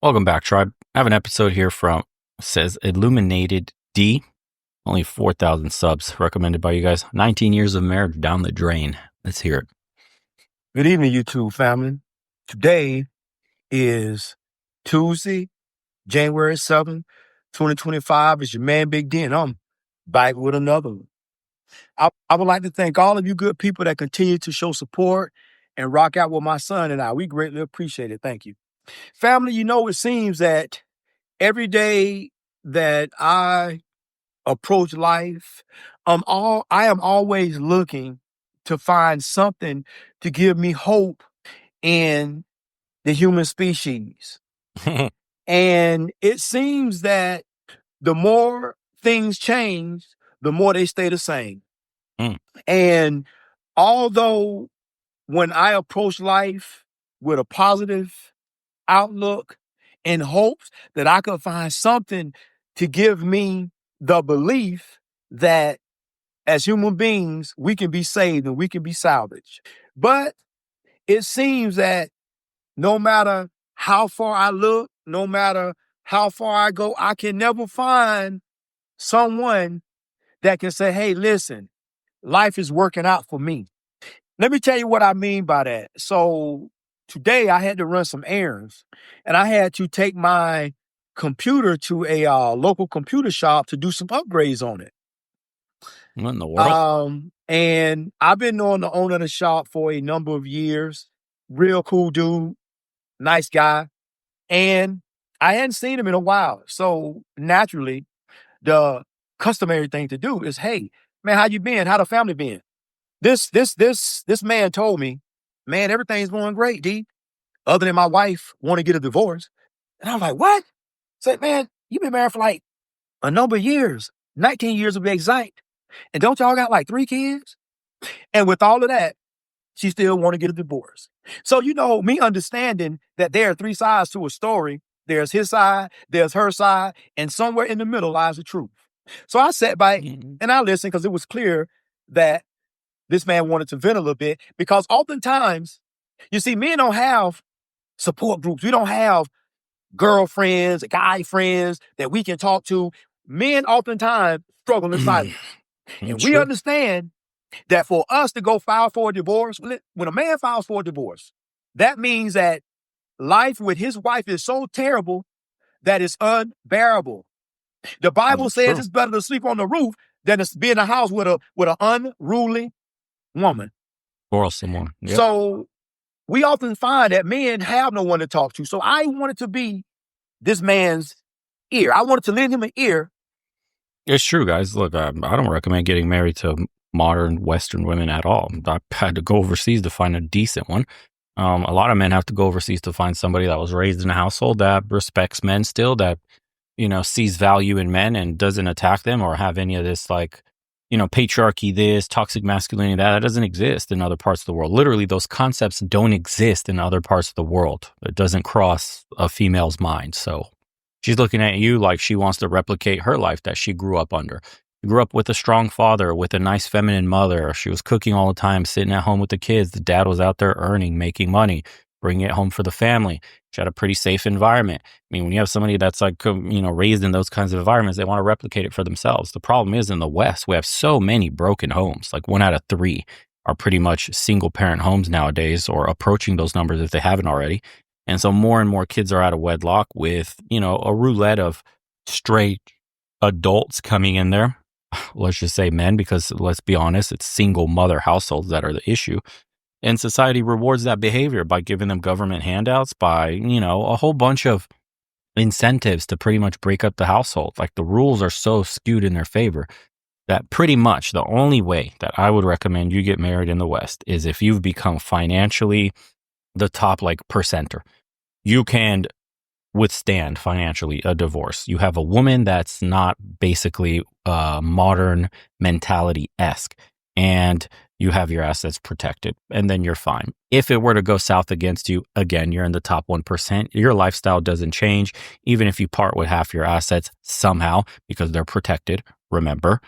Welcome back, tribe. I have an episode here from, says Illuminated D. Only 4,000 subs recommended by you guys. 19 years of marriage down the drain. Let's hear it. Good evening, YouTube family. Today is Tuesday, January 7th, 2025. It's your man, Big D, and I'm back with another one. I would like to thank all of you good people that continue to show support and rock out with my son and I. We greatly appreciate it. Thank you. Family, it seems that every day that I approach life, I am always looking to find something to give me hope in the human species. And it seems that the more things change, the more they stay the same. And although when I approach life with a positive outlook and hopes that I could find something to give me the belief that as human beings, we can be saved and we can be salvaged. But it seems that no matter how far I look, no matter how far I go, I can never find someone that can say, hey, listen, life is working out for me. Let me tell you what I mean by that. So today I had to run some errands and I had to take my computer to a local computer shop to do some upgrades on it. What in the world? And I've been knowing the owner of the shop for a number of years. Real cool dude, nice guy. And I hadn't seen him in a while. So naturally, the customary thing to do is, hey, man, how you been? How the family been? This man told me, man, everything's going great, D. Other than my wife want to get a divorce. And I was like, what? Said, man, you've been married for like a number of years, 19 years to be exact. And don't y'all got like 3 kids? And with all of that, she still want to get a divorce. So, me understanding that there are 3 sides to a story. There's his side, there's her side, and somewhere in the middle lies the truth. So I sat back and I listened because it was clear that this man wanted to vent a little bit because oftentimes, you see, men don't have support groups. We don't have girlfriends, guy friends that we can talk to. Men oftentimes struggle in silence. And we understand that for us to go file for a divorce, when a man files for a divorce, that means that life with his wife is so terrible that it's unbearable. The Bible says it's better to sleep on the roof than to be in a house with an unruly woman. Or someone. Yep. So we often find that men have no one to talk to. So I wanted to be this man's ear. I wanted to lend him an ear. It's true, guys. Look, I don't recommend getting married to modern Western women at all. I had to go overseas to find a decent one. A lot of men have to go overseas to find somebody that was raised in a household that respects men still, that, sees value in men and doesn't attack them or have any of this patriarchy, this toxic masculinity, that doesn't exist in other parts of the world. Literally, those concepts don't exist in other parts of the world. It doesn't cross a female's mind. So she's looking at you like she wants to replicate her life that she grew up under. She grew up with a strong father, with a nice feminine mother. She was cooking all the time, sitting at home with the kids. The dad was out there earning, making money, bringing it home for the family. She had a pretty safe environment. I mean, when you have somebody that's raised in those kinds of environments, they want to replicate it for themselves. The problem is in the West, we have so many broken homes. Like 1 out of 3 are pretty much single parent homes nowadays, or approaching those numbers if they haven't already. And so more and more kids are out of wedlock with, a roulette of straight adults coming in there. Let's just say men, because let's be honest, it's single mother households that are the issue. And society rewards that behavior by giving them government handouts, by, a whole bunch of incentives to pretty much break up the household. Like the rules are so skewed in their favor that pretty much the only way that I would recommend you get married in the West is if you've become financially the top percenter. You can withstand financially a divorce. You have a woman that's not basically modern mentality-esque, and you have your assets protected, and then you're fine. If it were to go south against you, again, you're in the top 1%. Your lifestyle doesn't change, even if you part with half your assets somehow, because they're protected, remember,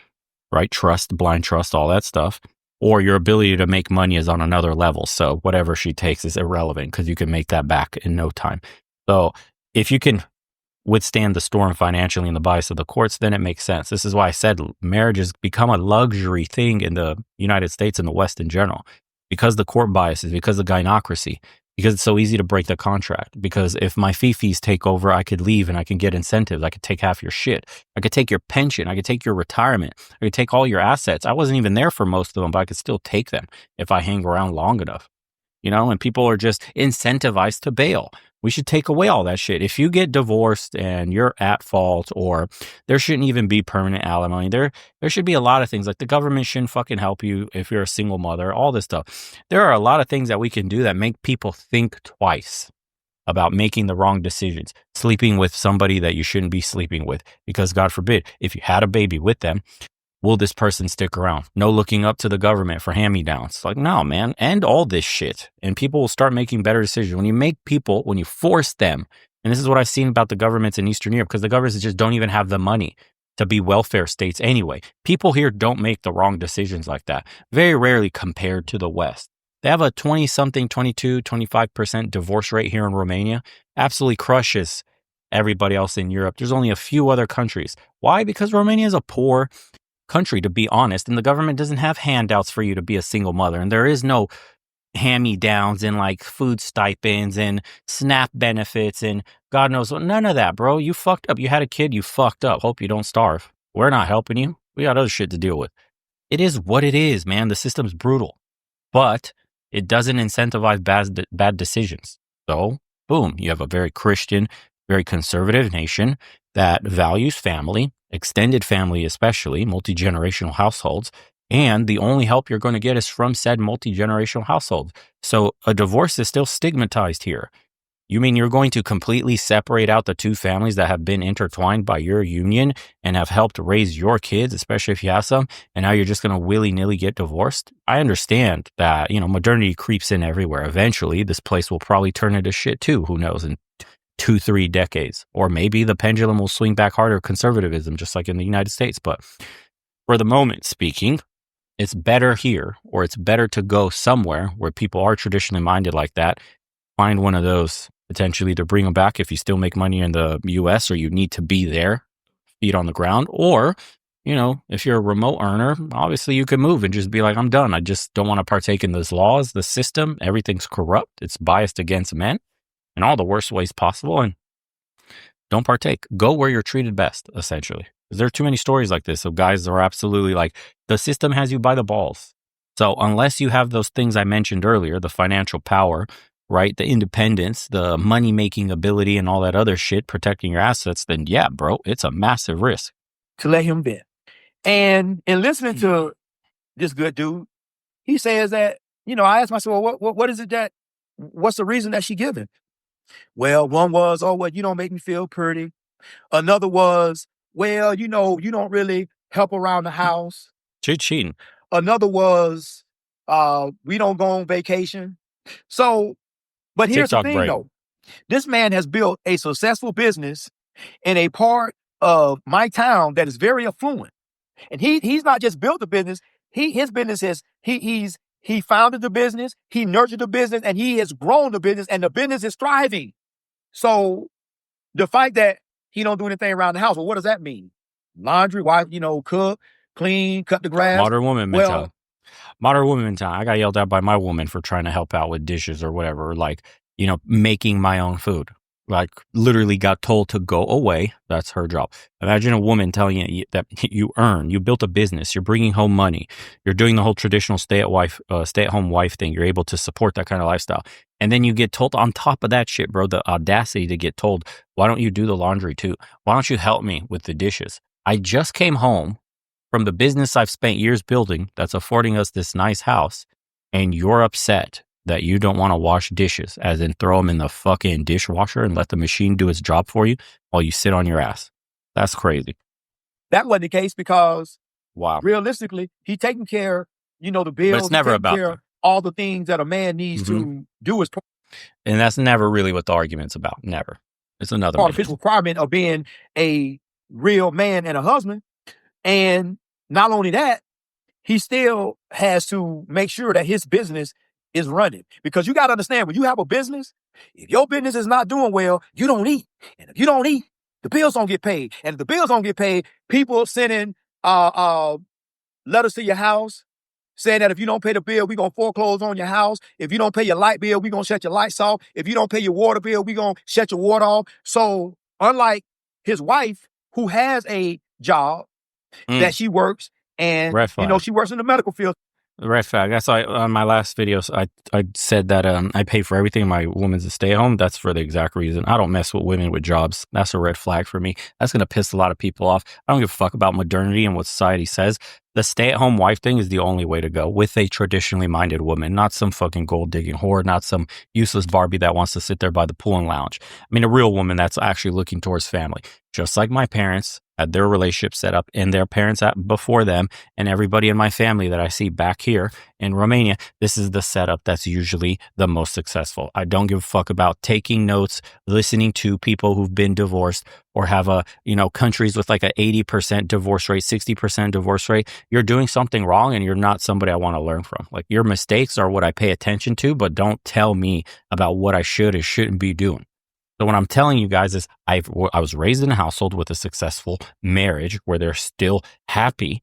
right? Trust, blind trust, all that stuff. Or your ability to make money is on another level. So whatever she takes is irrelevant because you can make that back in no time. So If you can withstand the storm financially and the bias of the courts, then it makes sense. This is why I said marriage has become a luxury thing in the United States and the West in general, because the court biases, because the gynocracy, because it's so easy to break the contract. Because if my fee-fees take over, I could leave and I can get incentives. I could take half your shit. I could take your pension. I could take your retirement. I could take all your assets. I wasn't even there for most of them, but I could still take them if I hang around long enough. And people are just incentivized to bail. We should take away all that shit. If you get divorced and you're at fault, or there shouldn't even be permanent alimony, there should be a lot of things. Like the government shouldn't fucking help you if you're a single mother, all this stuff. There are a lot of things that we can do that make people think twice about making the wrong decisions, sleeping with somebody that you shouldn't be sleeping with, because God forbid, if you had a baby with them, will this person stick around? No looking up to the government for hand-me-downs. Like, no, man, end all this shit. And people will start making better decisions. When you force them, and this is what I've seen about the governments in Eastern Europe, because the governments just don't even have the money to be welfare states anyway. People here don't make the wrong decisions like that. Very rarely compared to the West. They have a 20-something, 22, 25% divorce rate here in Romania. Absolutely crushes everybody else in Europe. There's only a few other countries. Why? Because Romania is a poor country, to be honest, and the government doesn't have handouts for you to be a single mother, and there is no hand-me-downs and like food stipends and SNAP benefits and God knows what. None of that, bro. You fucked up. You had a kid, you fucked up. Hope you don't starve. We're not helping you. We got other shit to deal with. It is what it is, man. The system's brutal, but it doesn't incentivize bad decisions. So, boom, you have a very Christian, very conservative nation that values family, extended family especially, multi-generational households, and the only help you're going to get is from said multi-generational households. So a divorce is still stigmatized here. You mean you're going to completely separate out the two families that have been intertwined by your union and have helped raise your kids, especially if you have some, and now you're just going to willy-nilly get divorced? I understand that, modernity creeps in everywhere. Eventually, this place will probably turn into shit too. Who knows? In 2-3 decades. Or maybe the pendulum will swing back harder conservatism, just like in the United States. But for the moment speaking, it's better here, or it's better to go somewhere where people are traditionally minded like that. Find one of those potentially to bring them back if you still make money in the US, or you need to be there, feet on the ground. Or, if you're a remote earner, obviously you can move and just be like, I'm done. I just don't want to partake in those laws, the system. Everything's corrupt. It's biased against men in all the worst ways possible. And don't partake. Go where you're treated best, essentially. There are too many stories like this of guys that are absolutely like, the system has you by the balls. So unless you have those things I mentioned earlier, the financial power, right, the independence, the money-making ability, and all that other shit, protecting your assets, then yeah, bro, it's a massive risk. To let him vent. And in listening to this good dude, he says that, I asked myself, well, what is it what's the reason that she giving? Well, one was, oh, well, you don't make me feel pretty. Another was, well, you don't really help around the house. Cheating. Another was, we don't go on vacation. So, but here's TikTok the thing, break. though. This man has built a successful business in a part of my town that is very affluent. And he's not just built the business. His business is, he founded the business, he nurtured the business, and he has grown the business, and the business is thriving. So the fact that he don't do anything around the house, well, what does that mean? Laundry, wife, cook, clean, cut the grass. Modern woman mentality. Modern woman mentality. I got yelled at by my woman for trying to help out with dishes or whatever, like, making my own food. Like, literally got told to go away. That's her job. Imagine a woman telling you that you built a business, you're bringing home money, you're doing the whole traditional stay-at-home wife thing. You're able to support that kind of lifestyle. And then you get told on top of that shit, bro, the audacity to get told, why don't you do the laundry too? Why don't you help me with the dishes? I just came home from the business I've spent years building that's affording us this nice house, and you're upset that you don't want to wash dishes, as in throw them in the fucking dishwasher and let the machine do its job for you while you sit on your ass. That's crazy. That wasn't the case because, wow, realistically, he taking care, the bills. But it's never about care all the things that a man needs to do as part. And that's never really what the argument's about. Never. It's another part of his requirement of being a real man and a husband. And not only that, he still has to make sure that his business is running. Because you got to understand, when you have a business, if your business is not doing well, you don't eat. And if you don't eat, the bills don't get paid. And if the bills don't get paid, people sending letters to your house saying that if you don't pay the bill, we're going to foreclose on your house. If you don't pay your light bill, we're going to shut your lights off. If you don't pay your water bill, we're going to shut your water off. So unlike his wife, who has a job that she works, and Red flag. she works in the medical field. Red flag. That's why on my last videos, I said that I pay for everything. My woman's a stay at home. That's for the exact reason. I don't mess with women with jobs. That's a red flag for me. That's going to piss a lot of people off. I don't give a fuck about modernity and what society says. The stay at home wife thing is the only way to go with a traditionally minded woman, not some fucking gold digging whore, not some useless Barbie that wants to sit there by the pool and lounge. I mean, a real woman that's actually looking towards family, just like my parents had their relationship set up and their parents before them, and everybody in my family that I see back here in Romania. This is the setup that's usually the most successful. I don't give a fuck about taking notes, listening to people who've been divorced or have countries with like a 80% divorce rate, 60% divorce rate. You're doing something wrong and you're not somebody I want to learn from. Like, your mistakes are what I pay attention to, but don't tell me about what I should or shouldn't be doing. So what I'm telling you guys is I was raised in a household with a successful marriage where they're still happy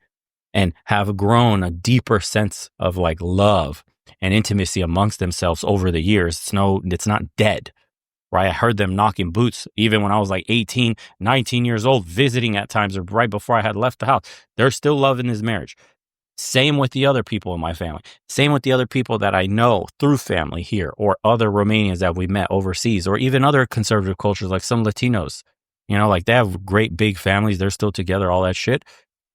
and have grown a deeper sense of like love and intimacy amongst themselves over the years. It's not dead, right? I heard them knocking boots even when I was like 18, 19 years old, visiting at times or right before I had left the house. They're still loving this marriage. Same with the other people in my family. Same with the other people that I know through family here or other Romanians that we met overseas or even other conservative cultures like some Latinos. Like they have great big families. They're still together, all that shit.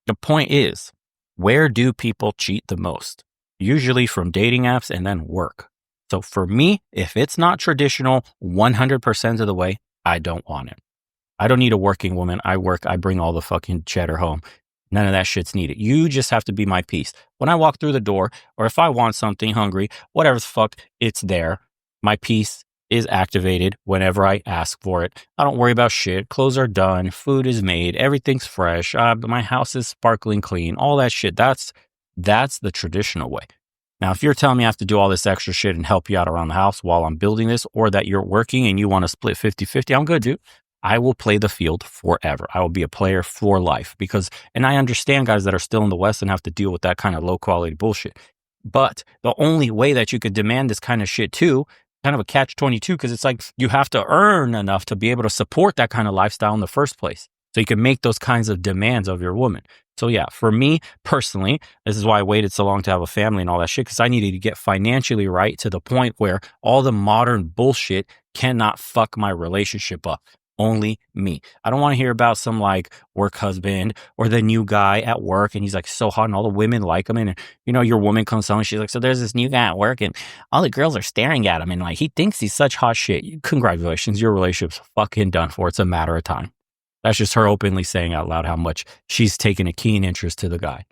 The point is, where do people cheat the most? Usually from dating apps and then work. So for me, if it's not traditional 100% of the way, I don't want it. I don't need a working woman. I work. I bring all the fucking cheddar home. None of that shit's needed. You just have to be my peace. When I walk through the door, or if I want something, hungry, whatever the fuck, it's there. My peace is activated whenever I ask for it. I don't worry about shit. Clothes are done. Food is made. Everything's fresh. My house is sparkling clean. All that shit. That's the traditional way. Now, if you're telling me I have to do all this extra shit and help you out around the house while I'm building this, or that you're working and you want to split 50-50, I'm good, dude. I will play the field forever. I will be a player for life and I understand guys that are still in the West and have to deal with that kind of low quality bullshit. But the only way that you could demand this kind of shit too, kind of a catch-22, because it's like you have to earn enough to be able to support that kind of lifestyle in the first place. So you can make those kinds of demands of your woman. So yeah, for me personally, this is why I waited so long to have a family and all that shit, because I needed to get financially right to the point where all the modern bullshit cannot fuck my relationship up. Only me. I don't want to hear about some like work husband or the new guy at work and he's like so hot and all the women like him. And your woman comes home and she's like, so there's this new guy at work and all the girls are staring at him and like he thinks he's such hot shit. Congratulations, your relationship's fucking done for. It's a matter of time. That's just her openly saying out loud how much she's taken a keen interest to the guy.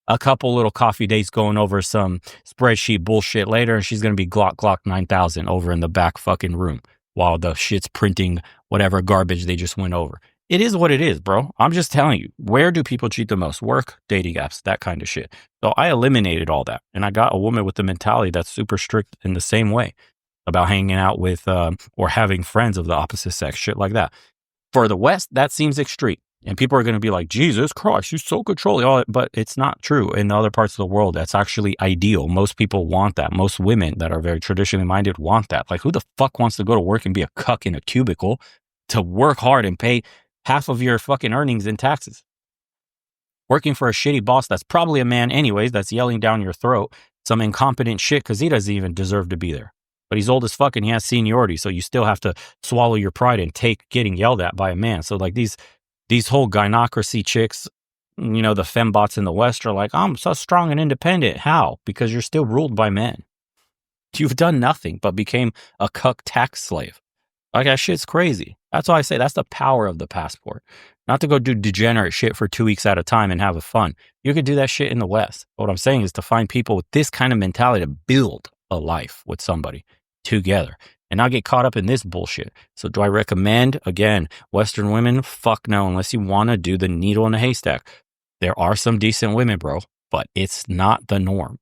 A couple little coffee dates going over some spreadsheet bullshit later and she's going to be Glock 9000 over in the back fucking room while the shit's printing whatever garbage they just went over. It is what it is, bro. I'm just telling you, where do people cheat the most? Work, dating apps, that kind of shit. So I eliminated all that. And I got a woman with the mentality that's super strict in the same way about hanging out with or having friends of the opposite sex, shit like that. For the West, that seems extreme. And people are going to be like, Jesus Christ, you're so controlling. But it's not true. In the other parts of the world, that's actually ideal. Most people want that. Most women that are very traditionally minded want that. Like, who the fuck wants to go to work and be a cuck in a cubicle to work hard and pay half of your fucking earnings in taxes? Working for a shitty boss that's probably a man anyways, that's yelling down your throat, some incompetent shit because he doesn't even deserve to be there. But he's old as fuck and he has seniority, so you still have to swallow your pride and take getting yelled at by a man. So like these whole gynocracy chicks, the fembots in the West are like, I'm so strong and independent. How? Because you're still ruled by men. You've done nothing but became a cuck tax slave. Like, that shit's crazy. That's why I say that's the power of the passport. Not to go do degenerate shit for 2 weeks at a time and have fun. You could do that shit in the West. What I'm saying is to find people with this kind of mentality to build a life with somebody together and not get caught up in this bullshit. So do I recommend, again, Western women? Fuck no, unless you want to do the needle in a haystack. There are some decent women, bro, but it's not the norm.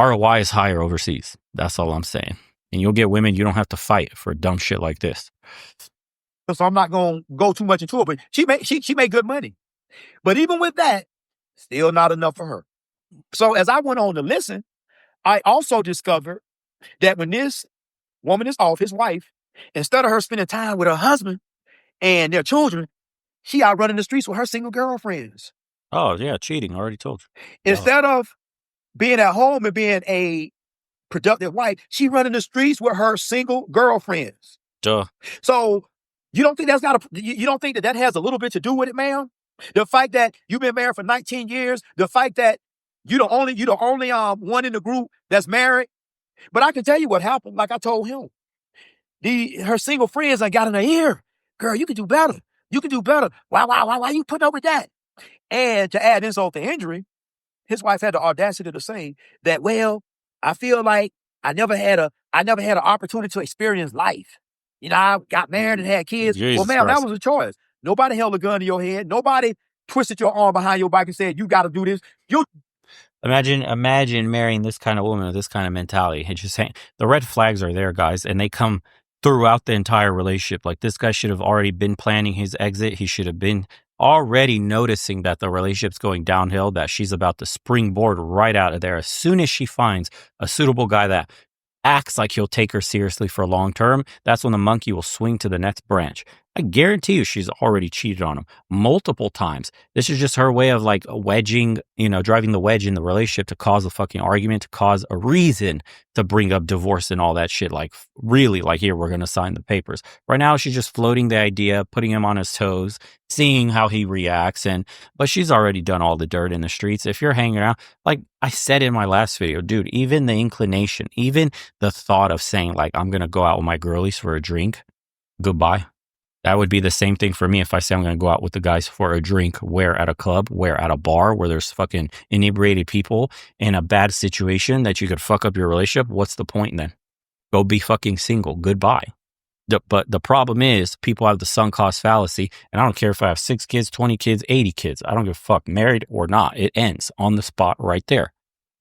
ROI is higher overseas. That's all I'm saying. And you'll get women you don't have to fight for dumb shit like this. So I'm not gonna go too much into it, but she made good money. But even with that, still not enough for her. So as I went on to listen, I also discovered that when this woman is off, his wife, instead of her spending time with her husband and their children, she out running the streets with her single girlfriends. Oh, yeah, cheating. I already told you. Duh. Instead of being at home and being a productive wife, she running the streets with her single girlfriends. Duh. So you don't think you don't think that has a little bit to do with it, ma'am? The fact that you've been married for 19 years, the fact that you the only one in the group that's married. But I can tell you what happened. Like I told him, her single friends I got in her ear. Girl, you can do better. You can do better. Why you putting up with that? And to add insult to injury, his wife had the audacity to say that, well, I feel like I never had an opportunity to experience life. I got married and had kids. Jesus Well, ma'am, Christ. that was a choice. Nobody held a gun to your head. Nobody twisted your arm behind your back and said, you got to do this. Imagine marrying this kind of woman with this kind of mentality. It's just saying the red flags are there, guys, and they come throughout the entire relationship. Like this guy should have already been planning his exit. He should have been already noticing that the relationship's going downhill, that she's about to springboard right out of there as soon as she finds a suitable guy that acts like he'll take her seriously for long term. That's when the monkey will swing to the next branch. I guarantee you she's already cheated on him multiple times. This is just her way of like wedging, driving the wedge in the relationship to cause a fucking argument, to cause a reason to bring up divorce and all that shit. Like really, like here, we're going to sign the papers. Right now, she's just floating the idea, putting him on his toes, seeing how he reacts. But she's already done all the dirt in the streets. If you're hanging out, like I said in my last video, dude, even the inclination, even the thought of saying like, I'm going to go out with my girlies for a drink, goodbye. That would be the same thing for me if I say I'm going to go out with the guys for a drink, where at a club, where at a bar, where there's fucking inebriated people in a bad situation that you could fuck up your relationship. What's the point then? Go be fucking single. Goodbye. But the problem is people have the sunk cost fallacy. And I don't care if I have 6 kids, 20 kids, 80 kids. I don't give a fuck, married or not. It ends on the spot right there.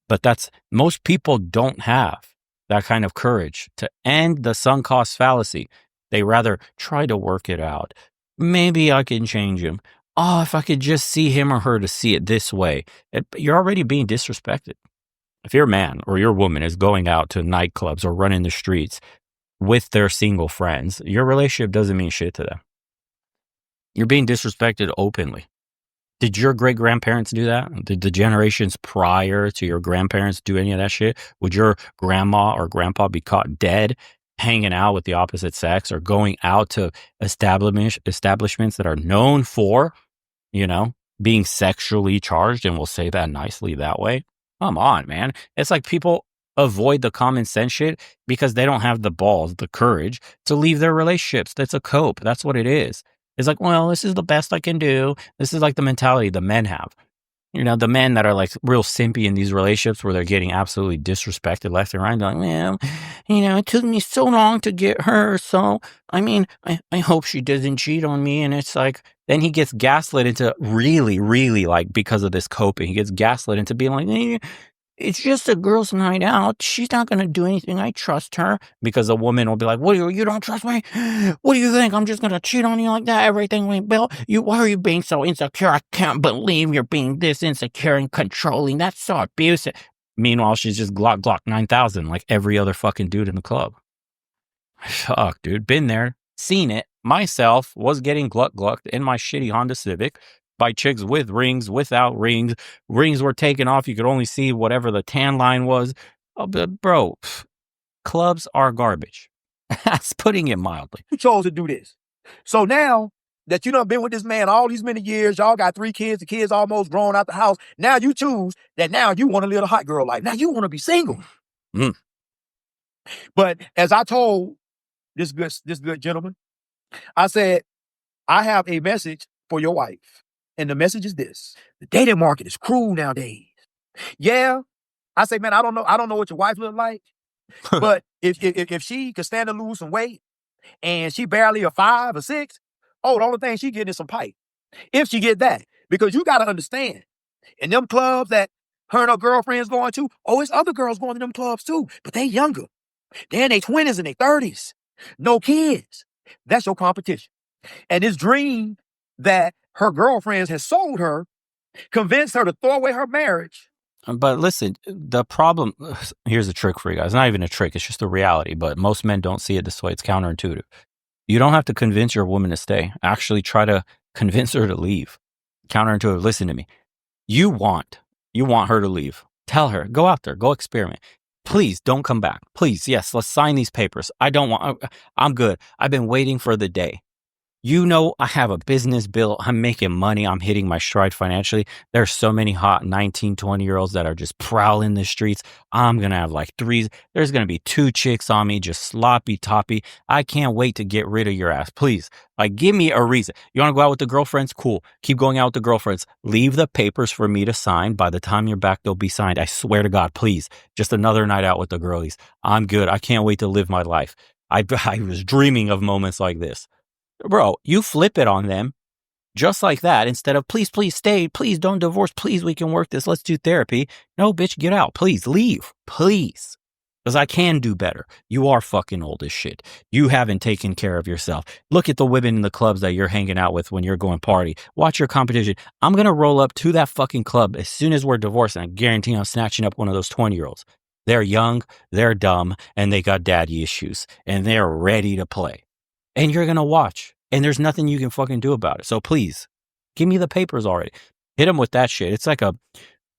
But most people don't have that kind of courage to end the sunk cost fallacy. They rather try to work it out. Maybe I can change him. Oh, if I could just see him or her to see it this way. You're already being disrespected. If your man or your woman is going out to nightclubs or running the streets with their single friends, your relationship doesn't mean shit to them. You're being disrespected openly. Did your great-grandparents do that? Did the generations prior to your grandparents do any of that shit? Would your grandma or grandpa be caught dead hanging out with the opposite sex or going out to establishments that are known for, being sexually charged? And we'll say that nicely that way. Come on, man. It's like people avoid the common sense shit because they don't have the balls, the courage to leave their relationships. That's a cope. That's what it is. It's like, well, this is the best I can do. This is like the mentality the men have. The men that are like real simpy in these relationships where they're getting absolutely disrespected left and right. They're like, well, it took me so long to get her. So, I hope she doesn't cheat on me. And it's like, then he gets gaslit into really, really like, because of this coping, he gets gaslit into being like, it's just a girl's night out. She's not going to do anything. I trust her. Because a woman will be like, what, you don't trust me? What do you think? I'm just going to cheat on you like that? Everything went well. Why are you being so insecure? I can't believe you're being this insecure and controlling. That's so abusive. Meanwhile, she's just Glock 9,000 like every other fucking dude in the club. Fuck, dude. Been there. Seen it. Myself was getting glucked in my shitty Honda Civic by chicks with rings, without rings. Rings were taken off. You could only see whatever the tan line was. Oh, but bro, clubs are garbage. That's putting it mildly. You chose to do this. So now that you done been with this man all these many years, y'all got 3 kids, the kids almost grown out the house. Now you choose that now you want to live a hot girl life. Now you want to be single. But as I told this good gentleman, I said, I have a message for your wife. And the message is this: the dating market is cruel nowadays. Yeah. I say, man, I don't know what your wife look like. But if she could stand to lose some weight and she barely a 5 or 6, the only thing she getting is some pipe. If she get that. Because you got to understand, in them clubs that her and her girlfriends going to. Oh, it's other girls going to them clubs too, but they younger. They're in their 20s and their 30s. No kids. That's your competition. And this dream that her girlfriends has sold her convinced her to throw away her marriage. But listen, the problem here's a trick for you guys. Not even a trick, it's just a reality, but most men don't see it this way. It's counterintuitive. You don't have to convince your woman to stay. Actually try to convince her to leave. Counterintuitive. Listen to me. You want her to leave. Tell her, go out there, go experiment. Please don't come back. Please, yes, let's sign these papers. I'm good. I've been waiting for the day. You know, I have a business built. I'm making money. I'm hitting my stride financially. There's so many hot 19, 20-year-olds that are just prowling the streets. I'm going to have like there's going to be 2 chicks on me, just sloppy toppy. I can't wait to get rid of your ass. Please, like, give me a reason. You want to go out with the girlfriends? Cool. Keep going out with the girlfriends. Leave the papers for me to sign. By the time you're back, they'll be signed. I swear to God, please. Just another night out with the girlies. I'm good. I can't wait to live my life. I was dreaming of moments like this. Bro, you flip it on them just like that. Instead of please stay, please don't divorce, please we can work this, let's do therapy. No, bitch, get out, please leave, please. Because I can do better. You are fucking old as shit. You haven't taken care of yourself. Look at the women in the clubs that you're hanging out with when you're going party. Watch your competition. I'm going to roll up to that fucking club as soon as we're divorced, and I guarantee I'm snatching up one of those 20-year-olds. They're young, they're dumb, and they got daddy issues, and they're ready to play. And you're going to watch. And there's nothing you can fucking do about it. So please, give me the papers already. Hit them with that shit. It's like I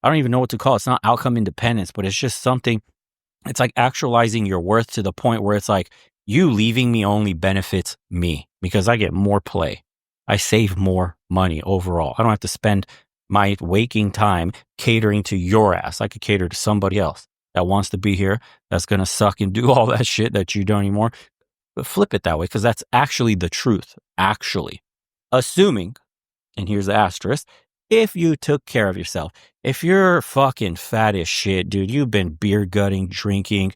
don't even know what to call it. It's not outcome independence, but it's just something. It's like actualizing your worth to the point where it's like, you leaving me only benefits me because I get more play. I save more money overall. I don't have to spend my waking time catering to your ass. I could cater to somebody else that wants to be here, that's going to suck and do all that shit that you don't anymore. But flip it that way, because that's actually the truth. Actually, assuming, and here's the asterisk, if you took care of yourself, if you're fucking fat as shit, dude, you've been beer gutting, drinking,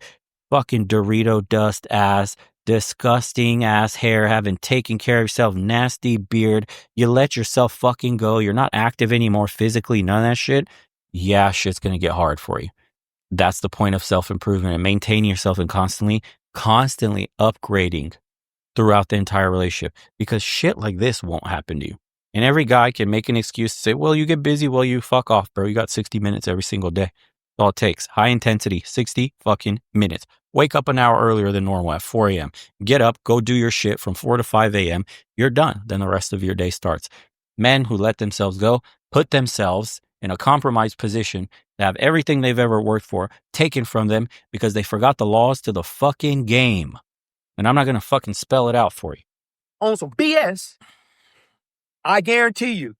fucking Dorito dust ass, disgusting ass hair, haven't taken care of yourself, nasty beard, you let yourself fucking go, you're not active anymore physically, none of that shit, yeah, shit's gonna get hard for you. That's the point of self-improvement and maintaining yourself and constantly upgrading throughout the entire relationship, because shit like this won't happen to you. And every guy can make an excuse to say, well, you get busy. Well, you fuck off, bro. You got 60 minutes every single day. That's all it takes. High intensity, 60 fucking minutes. Wake up an hour earlier than normal at 4 a.m. Get up, go do your shit from 4 to 5 a.m. You're done. Then the rest of your day starts. Men who let themselves go put themselves in a compromised position to have everything they've ever worked for taken from them because they forgot the laws to the fucking game. And I'm not going to fucking spell it out for you. On some BS, I guarantee you,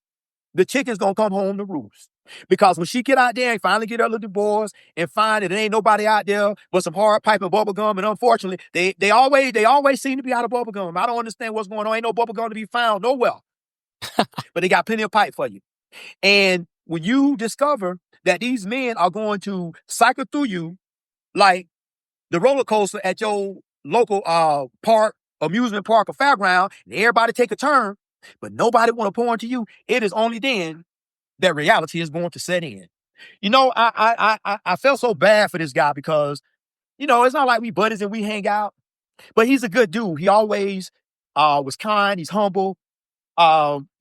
the chicken's going to come home to roost. Because when she get out there and finally get her little divorce and find that there ain't nobody out there but some hard pipe and bubble gum, and unfortunately, they always seem to be out of bubble gum. I don't understand what's going on. Ain't no bubble gum to be found nowhere. But they got plenty of pipe for you. And when you discover that these men are going to cycle through you like the roller coaster at your local park, amusement park, or fairground, and everybody take a turn, but nobody want to pour into you, it is only then that reality is going to set in. You know, I felt so bad for this guy because, you know, it's not like we buddies and we hang out, but he's a good dude. He always was kind. He's humble.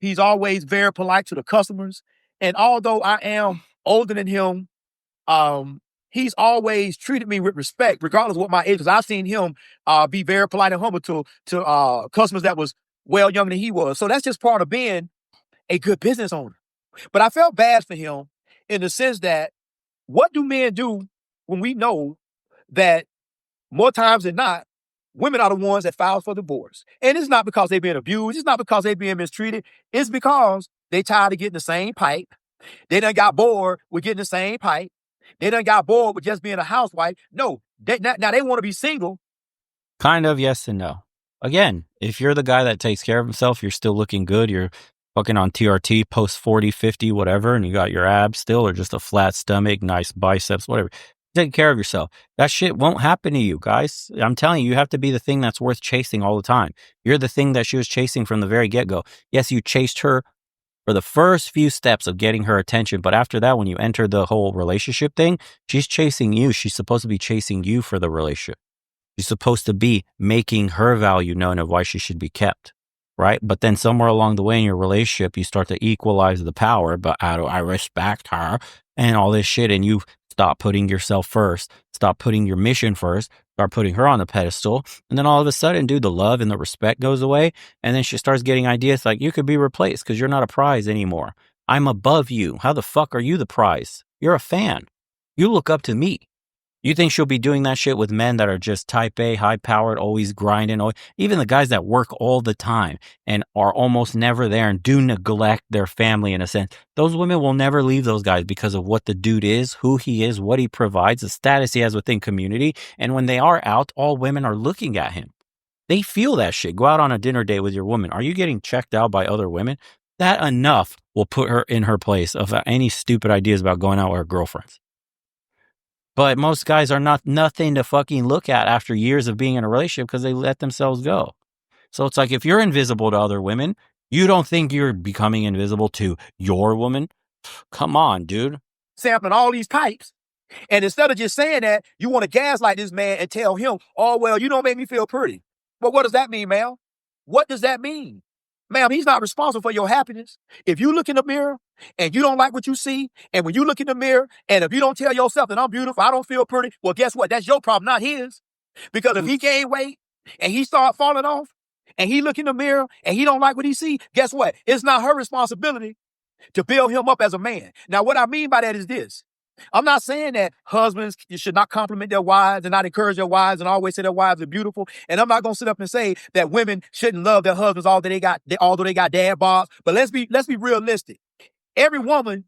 He's always very polite to the customers. And although I am older than him, he's always treated me with respect, regardless of what my age is. I've seen him be very polite and humble to customers that was well younger than he was. So that's just part of being a good business owner. But I felt bad for him in the sense that what do men do when we know that more times than not, women are the ones that file for divorce? And it's not because they're being abused. It's not because they're being mistreated. It's because they tired of getting the same pipe. They done got bored with getting the same pipe. They done got bored with just being a housewife. No, now they want to be single. Kind of yes and no. Again, if you're the guy that takes care of himself, you're still looking good. You're fucking on TRT, post 40, 50, whatever, and you got your abs still or just a flat stomach, nice biceps, whatever. Take care of yourself. That shit won't happen to you, guys. I'm telling you, you have to be the thing that's worth chasing all the time. You're the thing that she was chasing from the very get-go. Yes, you chased her for the first few steps of getting her attention. But after that, when you enter the whole relationship thing, she's chasing you. She's supposed to be chasing you for the relationship. She's supposed to be making her value known of why she should be kept. Right. But then somewhere along the way in your relationship, you start to equalize the power. But I respect her and all this shit. And you stop putting yourself first, stop putting your mission first, start putting her on the pedestal. And then all of a sudden, dude, the love and the respect goes away. And then she starts getting ideas like you could be replaced because you're not a prize anymore. I'm above you. How the fuck are you the prize? You're a fan. You look up to me. You think she'll be doing that shit with men that are just type A, high powered, always grinding, even the guys that work all the time and are almost never there and do neglect their family in a sense. Those women will never leave those guys because of what the dude is, who he is, what he provides, the status he has within community. And when they are out, all women are looking at him. They feel that shit. Go out on a dinner date with your woman. Are you getting checked out by other women? That enough will put her in her place of any stupid ideas about going out with her girlfriends. But most guys are nothing to fucking look at after years of being in a relationship because they let themselves go. So it's like if you're invisible to other women, you don't think you're becoming invisible to your woman? Come on, dude. Sampling all these pipes. And instead of just saying that, you want to gaslight this man and tell him, oh, well, you don't make me feel pretty. Well, what does that mean, ma'am? What does that mean? Ma'am, he's not responsible for your happiness. If you look in the mirror and you don't like what you see, and when you look in the mirror, and if you don't tell yourself that I'm beautiful, I don't feel pretty, well, guess what? That's your problem, not his. Because if he gained weight and he start falling off, and he look in the mirror and he don't like what he see, guess what? It's not her responsibility to build him up as a man. Now, what I mean by that is this. I'm not saying that husbands should not compliment their wives and not encourage their wives and always say their wives are beautiful. And I'm not going to sit up and say that women shouldn't love their husbands although they got dad bobs. But let's be realistic. Every woman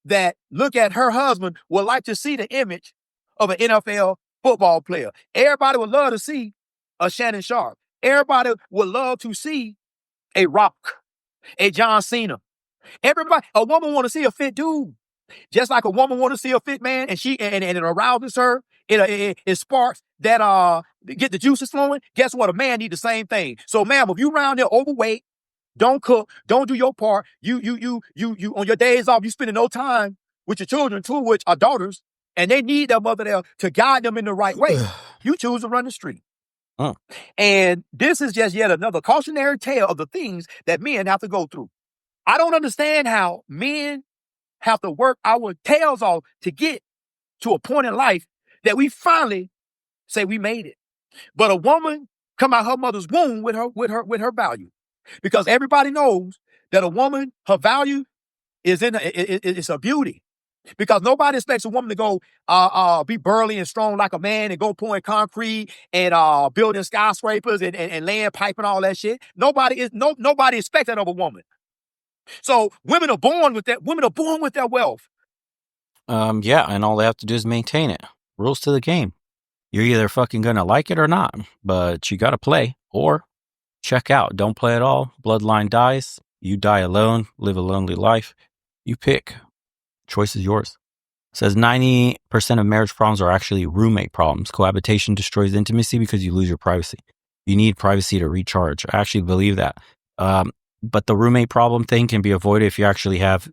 that look at her husband would like to see the image of an NFL football player. Everybody would love to see a Shannon Sharp. Everybody would love to see a Rock, a John Cena. A woman want to see a fit dude. Just like a woman want to see a fit man, and it arouses her, it sparks that get the juices flowing. Guess what? A man need the same thing. So, ma'am, if you around there overweight, don't cook, don't do your part. You on your days off, you spending no time with your children, two of which are daughters, and they need their mother there to guide them in the right way. You choose to run the street. And this is just yet another cautionary tale of the things that men have to go through. I don't understand how men have to work our tails off to get to a point in life that we finally say we made it. But a woman come out her mother's womb with her value, because everybody knows that a woman, her value is it's her beauty. Because nobody expects a woman to go be burly and strong like a man and go pouring concrete and building skyscrapers and laying pipe and all that shit. Nobody expects that of a woman. So women are born with that. Women are born with their wealth. Yeah, and all they have to do is maintain it. Rules to the game. You're either fucking gonna like it or not, but you gotta play or check out. Don't play at all. Bloodline dies. You die alone. Live a lonely life. You pick. Choice is yours. It says 90% of marriage problems are actually roommate problems. Cohabitation destroys intimacy because you lose your privacy. You need privacy to recharge. I actually believe that. But the roommate problem thing can be avoided if you actually have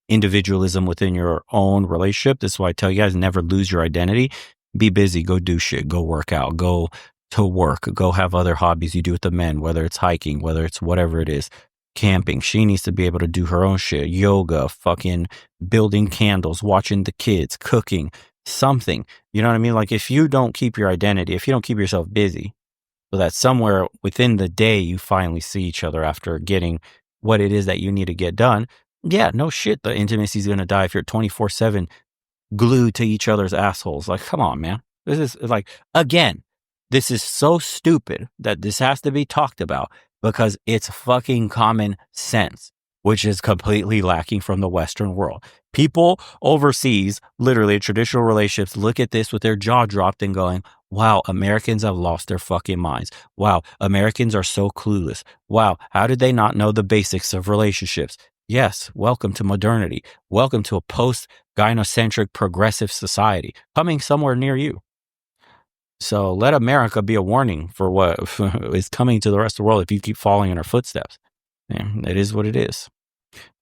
individualism within your own relationship. This is why I tell you guys, never lose your identity. Be busy. Go do shit. Go work out. Go to work. Go have other hobbies you do with the men, whether it's hiking, whether it's whatever it is. Camping. She needs to be able to do her own shit. Yoga, fucking building candles, watching the kids, cooking, something. You know what I mean? Like if you don't keep your identity, if you don't keep yourself busy, so that somewhere within the day you finally see each other after getting what it is that you need to get done. Yeah, no shit. The intimacy is going to die if you're 24/7 glued to each other's assholes. Like, come on, man. This is like, again, this is so stupid that this has to be talked about because it's fucking common sense, which is completely lacking from the Western world. People overseas, literally traditional relationships, look at this with their jaw dropped and going, wow, Americans have lost their fucking minds. Wow, Americans are so clueless. Wow, how did they not know the basics of relationships? Yes, welcome to modernity. Welcome to a post-gynocentric progressive society coming somewhere near you. So let America be a warning for what is coming to the rest of the world if you keep following in our footsteps. Yeah, it is what it is.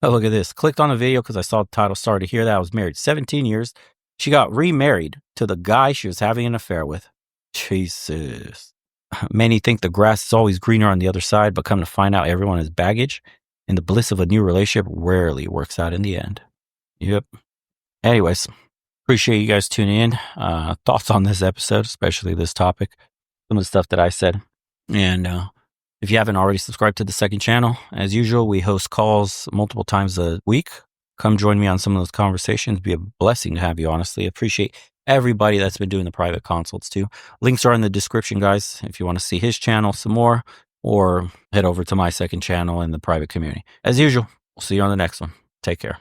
Oh, look at this. Clicked on the video because I saw the title. Sorry to hear that. I was married 17 years. She got remarried to the guy she was having an affair with. Jesus. Many think the grass is always greener on the other side, but come to find out everyone is baggage, and the bliss of a new relationship rarely works out in the end. Yep. Anyways, appreciate you guys tuning in. Thoughts on this episode, especially this topic, some of the stuff that I said. And if you haven't already subscribed to the second channel, as usual, we host calls multiple times a week. Come join me on some of those conversations. It'd be a blessing to have you, honestly. Appreciate everybody that's been doing the private consults too. Links are in the description, guys, if you want to see his channel some more, or head over to my second channel in the private community. As usual, we'll see you on the next one. Take care.